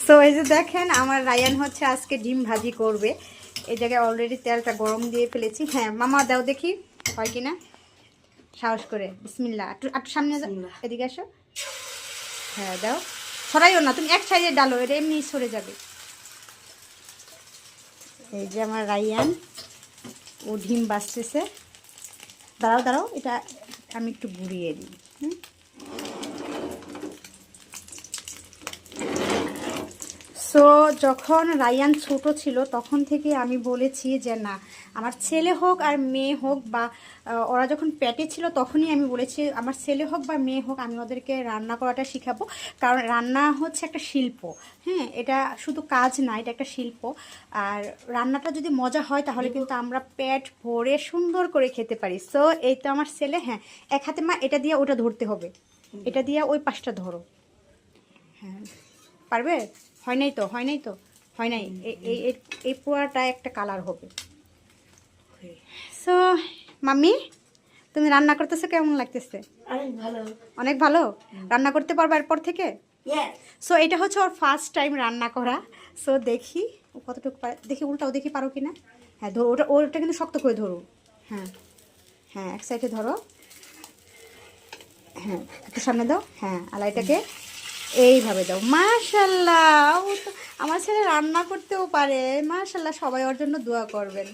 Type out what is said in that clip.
So এই যে দেখেন আমার রায়ান হচ্ছে আজকে ডিম ভাজি করবে। এই জায়গায় অলরেডি তেলটা গরম দিয়ে ফেলেছি। হ্যাঁ মামা দাও দেখি হয় কিনা, সাহস করে। বিসমিল্লাহ। একটু একটু সামনে এদিকে আসো। হ্যাঁ দাও, ছড়াইও না তুমি, এক সাইডে ডালো, এটা এমনি সরে যাবে। এই যে আমার রায়ান, ও ডিম বাজতেছে। দাঁড়াও দাঁড়াও, এটা আমি একটু ঘুরিয়ে দিই। সো যখন রায়ান ছোট ছিল তখন থেকে আমি বলেছি যে না, আমার ছেলে হোক আর মেয়ে হোক, বা ওরা যখন পেটে ছিল তখনই আমি বলেছি আমার ছেলে হোক বা মেয়ে হোক আমি ওদেরকে রান্না করাটা শিখাবো। কারণ রান্না হচ্ছে একটা শিল্প। হ্যাঁ, এটা শুধু কাজ না, এটা একটা শিল্প। আর রান্নাটা যদি মজা হয় তাহলে কিন্তু আমরা পেট ভরে সুন্দর করে খেতে পারি। সো এই তো আমার ছেলে। হ্যাঁ, এক হাতে মা এটা দিয়ে ওটা ধরতে হবে, এটা দিয়ে ওই পাশটা ধরো। হ্যাঁ পারবে? হয় নাই তো, হয় নাই তো, হয় নাই। এই এই এই পোড়াটা একটা কালার হবে। সো মাম্মি, তুমি রান্না করতেছো, কেমন লাগতেছে? অনেক ভালো। অনেক ভালো। রান্না করতে পারবে এরপর থেকে? সো এটা হচ্ছে ওর ফার্স্ট টাইম রান্না করা। সো দেখি ও কতটুকু পারে, দেখি উল্টাও, দেখি পারো কি না। হ্যাঁ ধরো, ওটা ওটা কিন্তু শক্ত করে ধরো। হ্যাঁ হ্যাঁ, এক সাইডে ধরো। হ্যাঁ একটু সামনে দাও। হ্যাঁ আলাইটাকে এইভাবে দাও। মাশাল্লাহ, ও তো আমার ছেলে রান্না করতেও পারে। মাশাল্লাহ, সবাই ওর জন্য দোয়া করবেন।